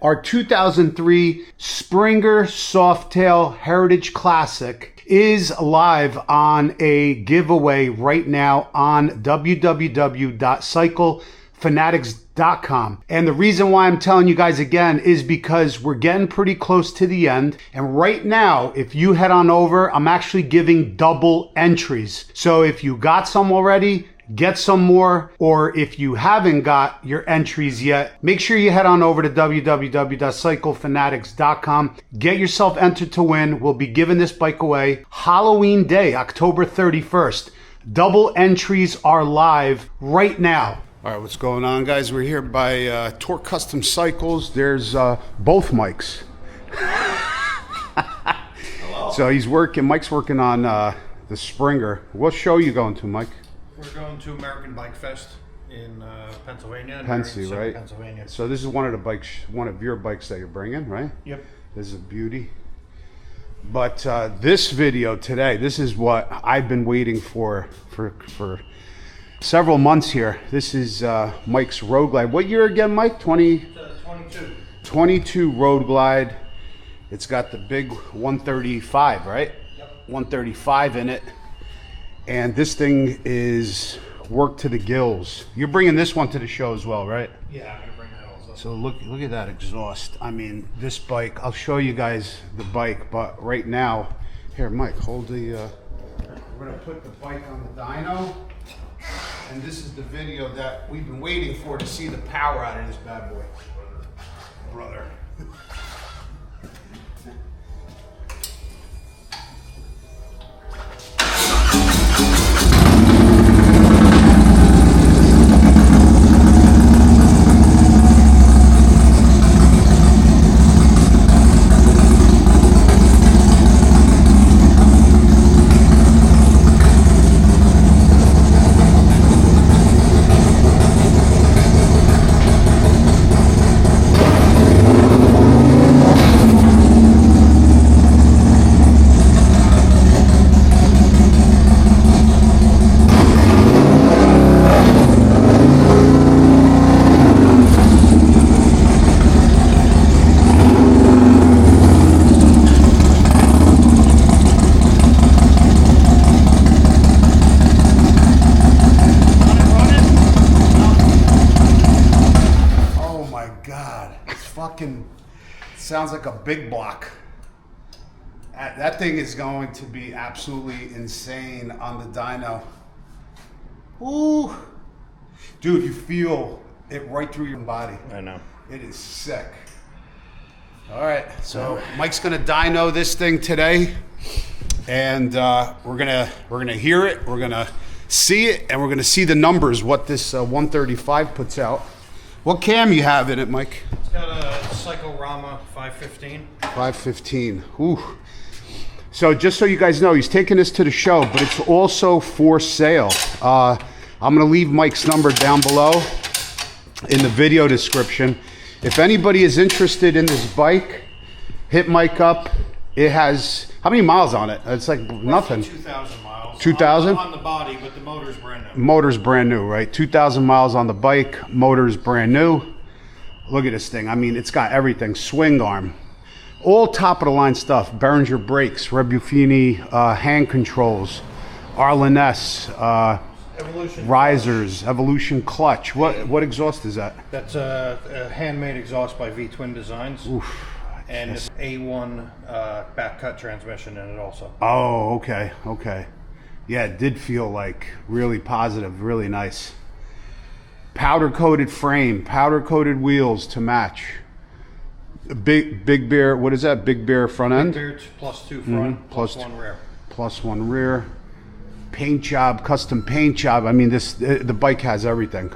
Our 2003 Springer Softail Heritage Classic is live on a giveaway right now on www.cyclefanatics.com. And the reason why I'm telling you guys again is because we're getting pretty close to the end. And right now, if you head on over, I'm actually giving double entries. So if you got some already, get some more, or if you haven't got your entries yet, make sure you head on over to www.cyclefanatics.com. Get yourself entered to win. We'll be giving this bike away Halloween Day, October 31st. Double entries are live right now. All right, what's going on, guys? We're here by Torque Custom Cycles. There's both Mikes. Hello. So Mike's working on the Springer. What show are you going to, Mike? We're going to American Bike Fest in Pennsylvania. Right? Pennsylvania. So this is one of your bikes that you're bringing, right? Yep. This is a beauty. But this video today, this is what I've been waiting for several months here. This is Mike's Road Glide. What year again, Mike? 22. 22 Road Glide. It's got the big 135, right? Yep. 135 in it. And this thing is worked to the gills. You're bringing this one to the show as well, right? Yeah, I'm gonna bring that also. So look at that exhaust. I mean, this bike, I'll show you guys the bike, but right now, here, Mike, hold the, we're gonna put the bike on the dyno. And this is the video that we've been waiting for to see the power out of this bad boy. Brother. Sounds like a big block. That thing is going to be absolutely insane on the dyno. Ooh. Dude, you feel it right through your body. I know. It is sick. All right, so Mike's gonna dyno this thing today, and we're gonna hear it, we're gonna see it, and we're gonna see the numbers, what this 135 puts out. What cam you have in it, Mike? It's got a Cyclorama 515. 515. Ooh. So just so you guys know, he's taking this to the show, but it's also for sale. I'm gonna leave Mike's number down below in the video description. If anybody is interested in this bike, hit Mike up. It has, how many miles on it? It's like nothing. 2,000 miles. 2,000? On the body, but the motor's brand new. Motor's brand new, right? 2,000 miles on the bike, motor's brand new. Look at this thing. I mean, it's got everything. Swing arm. All top of the line stuff. Behringer brakes, Rebuffini hand controls, Arlen-S, Evolution risers, clutch. Evolution clutch. What exhaust is that? That's a handmade exhaust by V-Twin Designs. Oof. And it's A1 back cut transmission in it also. Oh, okay. Yeah, it did feel like really positive, really nice. Powder coated frame, powder coated wheels to match. Big Bear, what is that? Big Bear front end? Big Bear +2 front, plus 1 rear. +1 rear. Paint job, custom paint job. I mean, the bike has everything.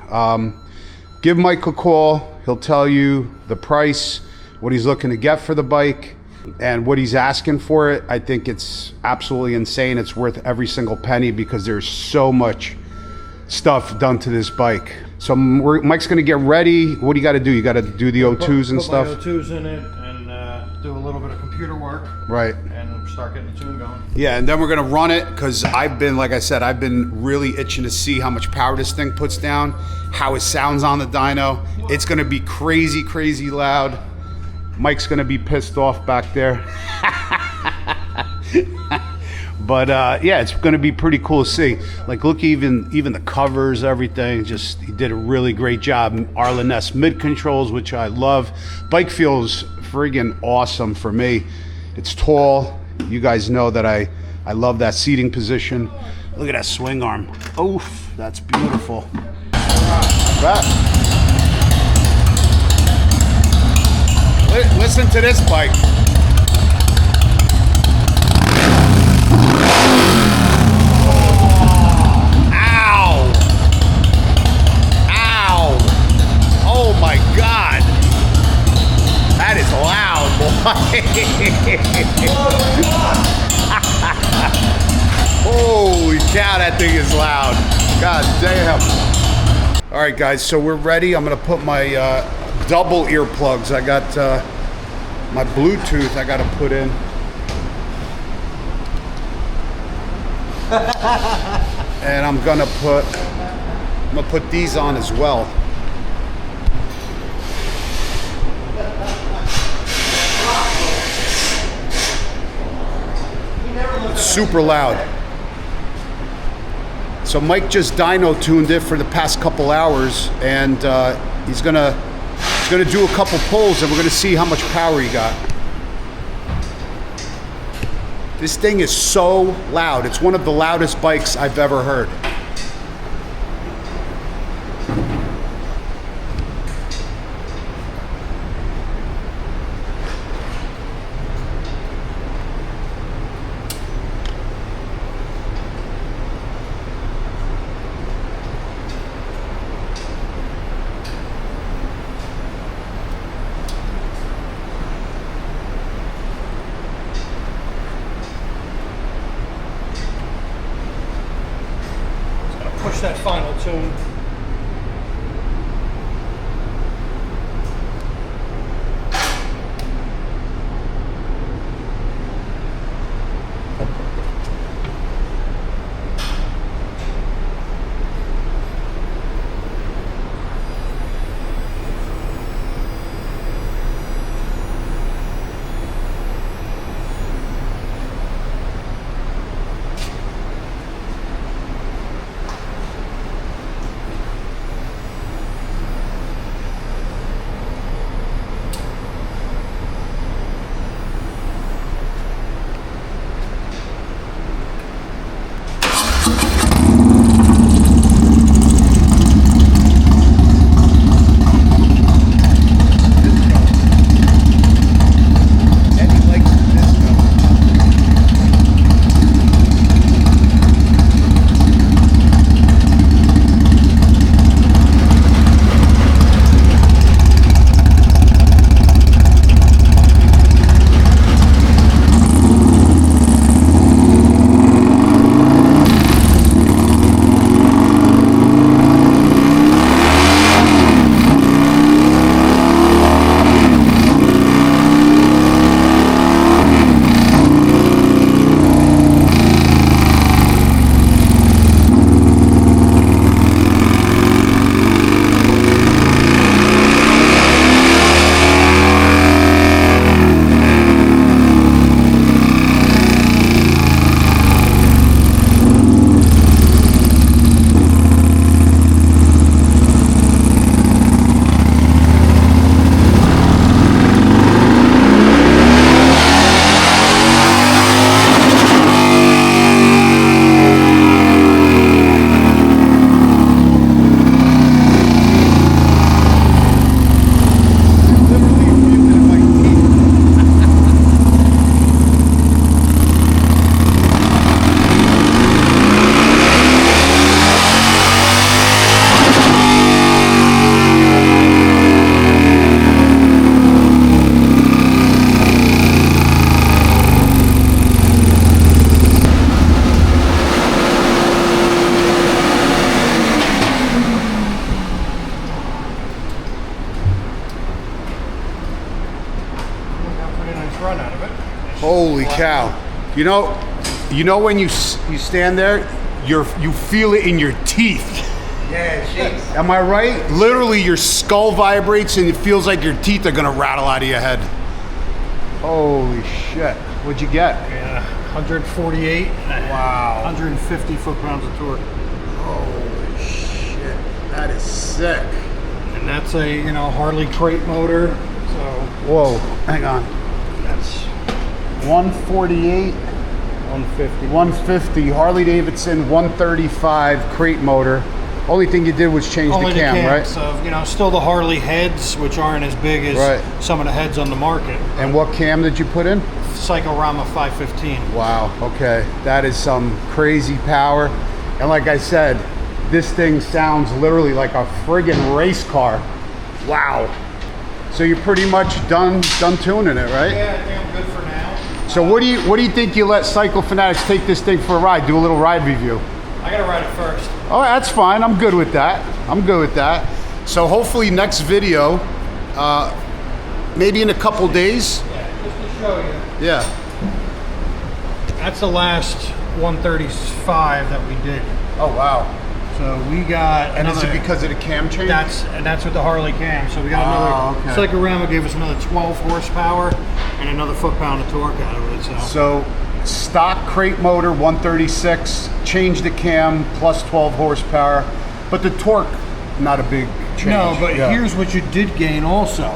Give Mike a call. He'll tell you the price, what he's looking to get for the bike, and what he's asking for it. I think it's absolutely insane. It's worth every single penny because there's so much stuff done to this bike. So Mike's gonna get ready. What do you got to do? You got to do the O2s and stuff. Put my O2s in it and do a little bit of computer work. Right. And start getting the tune going. Yeah, and then we're gonna run it because like I said, I've been really itching to see how much power this thing puts down, how it sounds on the dyno. It's gonna be crazy, crazy loud. Mike's gonna be pissed off back there. But yeah, it's gonna be pretty cool to see. Like, look, even the covers, everything, just, he did a really great job. Arlen-ness mid controls, which I love. Bike feels friggin' awesome for me. It's tall. You guys know that I love that seating position. Look at that swing arm. Oof, that's beautiful. Listen to this bike. Ow! Ow! Oh my God! That is loud, boy. Holy cow, that thing is loud. God damn. All right, guys, so we're ready. I'm gonna put my double earplugs. I got my Bluetooth I gotta put in. And I'm gonna put these on as well. It's super loud. So Mike just dyno tuned it for the past couple hours, and he's gonna do a couple pulls, and we're gonna see how much power he got. This thing is so loud. It's one of the loudest bikes I've ever heard. Push that final tune. Holy cow. You know when you stand there, you feel it in your teeth. Yeah, shakes. Am I right? Literally your skull vibrates and it feels like your teeth are gonna rattle out of your head. Holy shit. What'd you get? Yeah, 148. Wow. 150 foot-pounds of torque. Holy shit. That is sick. And that's a, you know, Harley crate motor. So Whoa, hang on. that's 148, 150. 150, Harley Davidson 135 crate motor. Only thing you did was change Only the cam, right? So, you know, still the Harley heads, which aren't as big as Right. some of the heads on the market. And what cam did you put in? Psychorama 515. Wow, okay. That is some crazy power. And like I said, this thing sounds literally like a friggin' race car. Wow. So you're pretty much done tuning it, right? Yeah, I think I'm good for now. So what do you think you let Cycle Fanatics take this thing for a ride? Do a little ride review. I gotta ride it first. Oh, that's fine. I'm good with that. I'm good with that. So hopefully next video, maybe in a couple days. Yeah, just to show you. Yeah. That's the last 135 that we did. Oh wow. So we got And another, is it because of the cam change? that's with the Harley cam. So we got another. okay. Psychorama gave us another 12 horsepower and another foot-pound of torque out of it. So stock crate motor 136, change the cam plus 12 horsepower, but the torque not a big change. No, but Yeah. here's what you did gain also.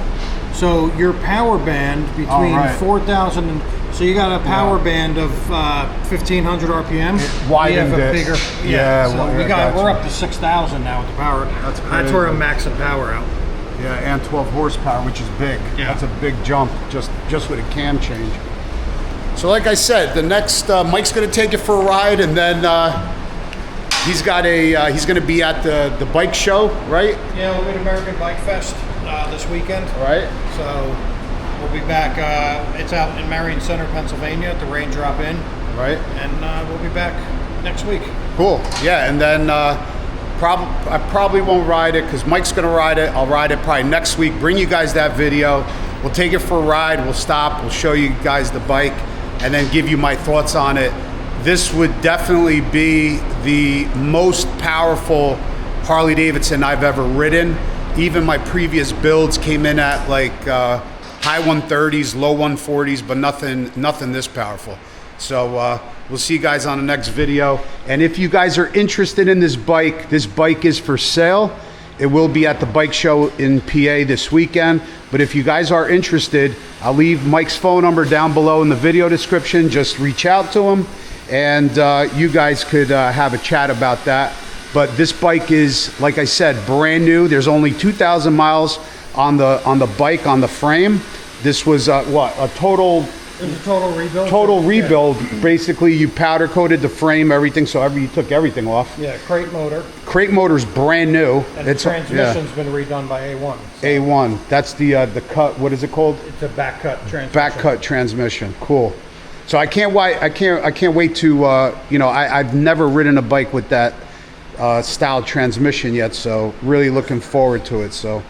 So your power band between right. 4,000 and so you got a power band of 1,500 RPM. widened you have a it. bigger, Yeah, So well, we I got gotcha. we're up to 6,000 now with the power. That's That's where I'm crazy. maxing power out. Yeah, and 12 horsepower, which is big. Yeah. That's a big jump just with a cam change. So like I said, the next Mike's going to take it for a ride, and then he's going to be at the bike show, right? Yeah, we'll be at American Bike Fest this weekend. Right. So we'll be back. It's out in Marion Center, Pennsylvania, at the Rain Drop Inn, Right. and we'll be back next week. Cool. Yeah, and then I probably won't ride it because Mike's going to ride it. I'll ride it probably next week. Bring you guys that video. We'll take it for a ride. We'll stop. We'll show you guys the bike, and then give you my thoughts on it. This would definitely be the most powerful Harley Davidson I've ever ridden. Even my previous builds came in at like high 130s, low 140s, but nothing this powerful. So we'll see you guys on the next video. And if you guys are interested in this bike is for sale. It will be at the bike show in PA this weekend. But if you guys are interested, I'll leave Mike's phone number down below in the video description. Just reach out to him, and you guys could have a chat about that. But this bike is, like I said, brand new. There's only 2,000 miles on the bike, on the frame. This was what, a total It was a total rebuild. total rebuild. Basically, you powder coated the frame, everything, so you took everything off. Yeah, crate motor. Crate motor's brand new. And the transmission's been redone by A1. So A1. That's the cut. What is it called? it's a back cut transmission. Back cut transmission. Cool. So I can't wait. I can't wait to. I've never ridden a bike with that style transmission yet. So really looking forward to it. So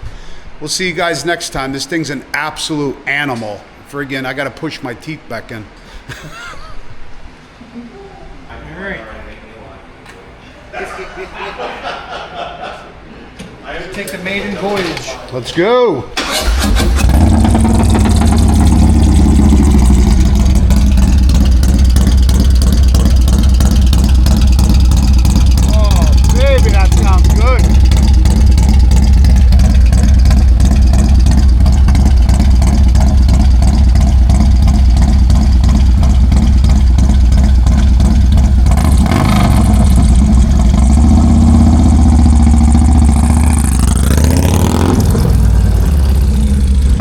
we'll see you guys next time. This thing's an absolute animal. Friggin', I gotta push my teeth back in. All right. Take the maiden voyage. Let's go.